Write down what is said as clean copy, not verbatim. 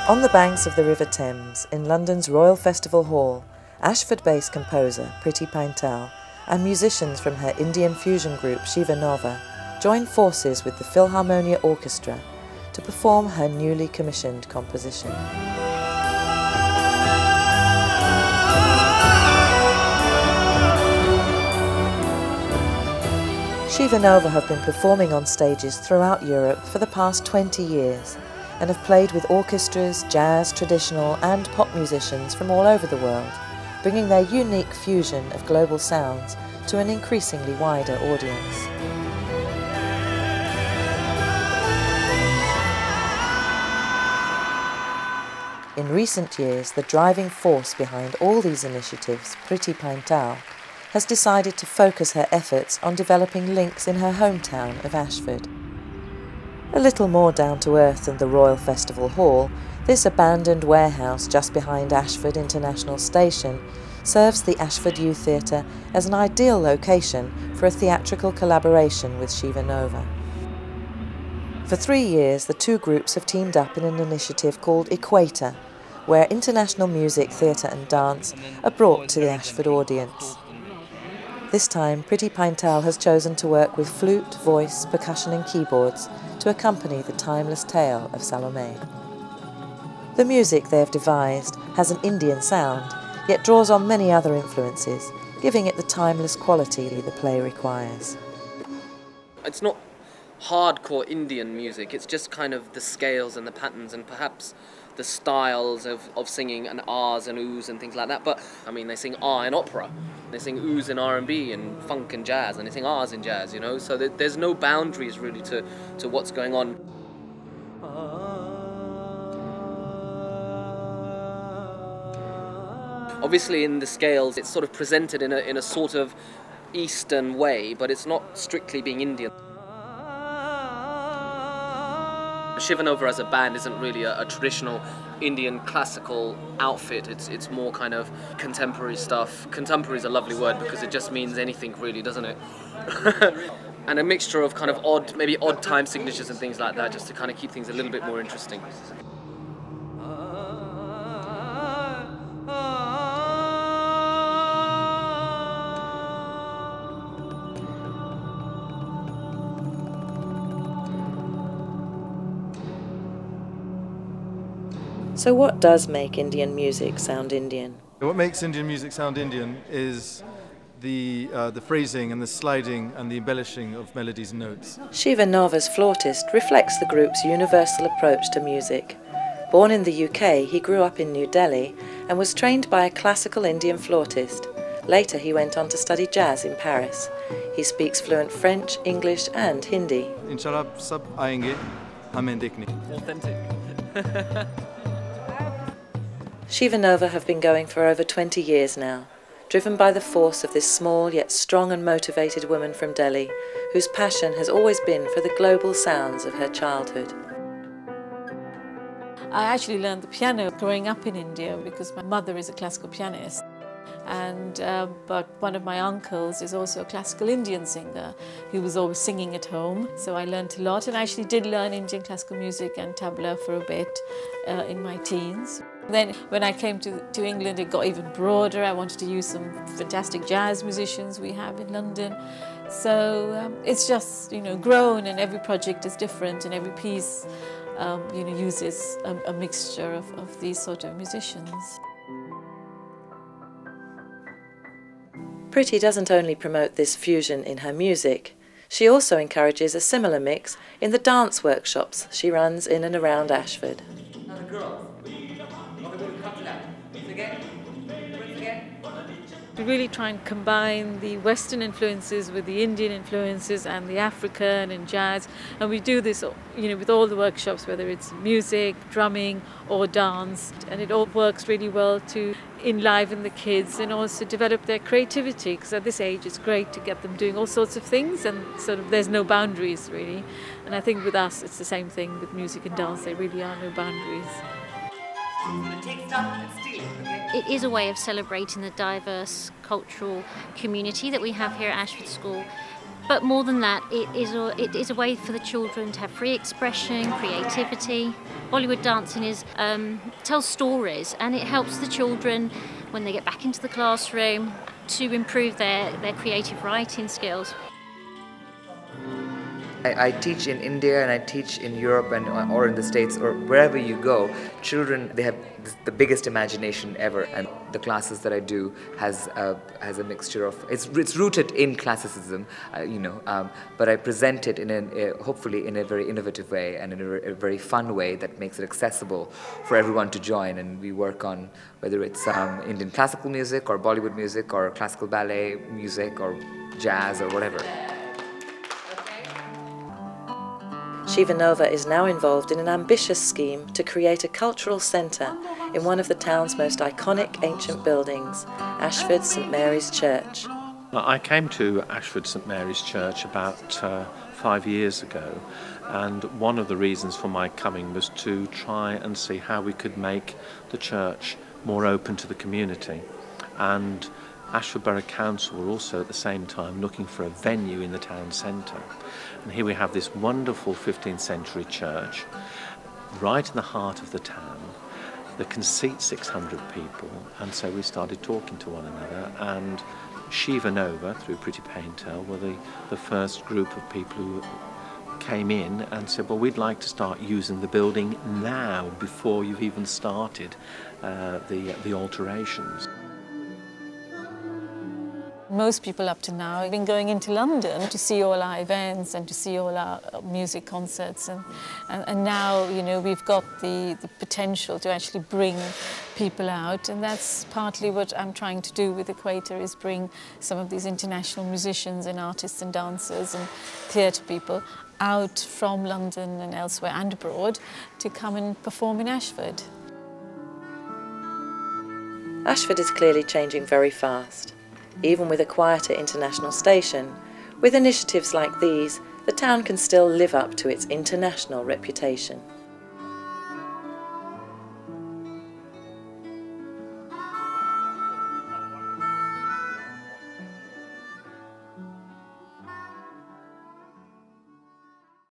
On the banks of the River Thames, in London's Royal Festival Hall, Ashford-based composer Priti Paintal and musicians from her Indian fusion group Shiva Nova joined forces with the Philharmonia Orchestra to perform her newly commissioned composition. Shiva Nova have been performing on stages throughout Europe for the past 20 years and have played with orchestras, jazz, traditional and pop musicians from all over the world, bringing their unique fusion of global sounds to an increasingly wider audience. In recent years, the driving force behind all these initiatives, Priti Paintal, has decided to focus her efforts on developing links in her hometown of Ashford. A little more down to earth than the Royal Festival Hall, this abandoned warehouse just behind Ashford International Station serves the Ashford Youth Theatre as an ideal location for a theatrical collaboration with Shiva Nova. For 3 years, the two groups have teamed up in an initiative called Equator, where international music, theatre and dance are brought to the Ashford audience. This time, Priti Paintal has chosen to work with flute, voice, percussion and keyboards to accompany the timeless tale of Salome. The music they have devised has an Indian sound, yet draws on many other influences, giving it the timeless quality the play requires. It's not hardcore Indian music, it's just kind of the scales and the patterns and perhaps the styles of singing and ahs and oohs and things like that. But I mean, they sing ah in opera, they sing oohs in R&B and funk and jazz, and they sing ahs in jazz, you know, so there's no boundaries really to what's going on. Obviously in the scales it's sort of presented in a sort of Eastern way, but it's not strictly being Indian. Shiva Nova as a band isn't really a traditional Indian classical outfit, it's more kind of contemporary stuff. Contemporary is a lovely word because it just means anything really, doesn't it? And a mixture of kind of maybe odd time signatures and things like that, just to kind of keep things a little bit more interesting. So what does make Indian music sound Indian? What makes Indian music sound Indian is the phrasing and the sliding and the embellishing of melodies and notes. Shiva Nova's flautist reflects the group's universal approach to music. Born in the UK, he grew up in New Delhi and was trained by a classical Indian flautist. Later he went on to study jazz in Paris. He speaks fluent French, English and Hindi. Inshallah sab aayenge, hamein dekhne. Authentic. Shiva Nova have been going for over 20 years now, driven by the force of this small yet strong and motivated woman from Delhi, whose passion has always been for the global sounds of her childhood. I actually learned the piano growing up in India because my mother is a classical pianist. But one of my uncles is also a classical Indian singer. He was always singing at home, so I learned a lot, and I actually did learn Indian classical music and tabla for a bit in my teens. Then when I came to England, it got even broader. I wanted to use some fantastic jazz musicians we have in London. So it's just, you know, grown, and every project is different, and every piece uses a mixture of these sort of musicians. Priti doesn't only promote this fusion in her music, she also encourages a similar mix in the dance workshops she runs in and around Ashford. We really try and combine the Western influences with the Indian influences and the African and jazz, and we do this, you know, with all the workshops, whether it's music, drumming or dance, and it all works really well to enliven the kids and also develop their creativity, because at this age it's great to get them doing all sorts of things, and sort of there's no boundaries really. And I think with us it's the same thing with music and dance, there really are no boundaries. It is a way of celebrating the diverse cultural community that we have here at Ashford School. But more than that, it is a way for the children to have free expression, creativity. Bollywood dancing tells stories, and it helps the children when they get back into the classroom to improve their creative writing skills. I teach in India and I teach in Europe or in the States or wherever you go. Children, they have the biggest imagination ever, and the classes that I do has a mixture of it's rooted in classicism, but I present it hopefully in a very innovative way and in a very fun way that makes it accessible for everyone to join. And we work on whether it's Indian classical music or Bollywood music or classical ballet music or jazz or whatever. Shiva Nova is now involved in an ambitious scheme to create a cultural centre in one of the town's most iconic ancient buildings, Ashford St Mary's Church. I came to Ashford St Mary's Church about 5 years ago, and one of the reasons for my coming was to try and see how we could make the church more open to the community. And Ashford Borough Council were also at the same time looking for a venue in the town centre. And here we have this wonderful 15th century church right in the heart of the town that can seat 600 people. And so we started talking to one another, and Shiva Nova, through Pretty Painter, were the first group of people who came in and said, well, we'd like to start using the building now, before you've even started the alterations. Most people up to now have been going into London to see all our events and to see all our music concerts, and now, you know, we've got the potential to actually bring people out, and that's partly what I'm trying to do with Equator, is bring some of these international musicians and artists and dancers and theatre people out from London and elsewhere and abroad to come and perform in Ashford. Ashford is clearly changing very fast. Even with a quieter international station, with initiatives like these, the town can still live up to its international reputation.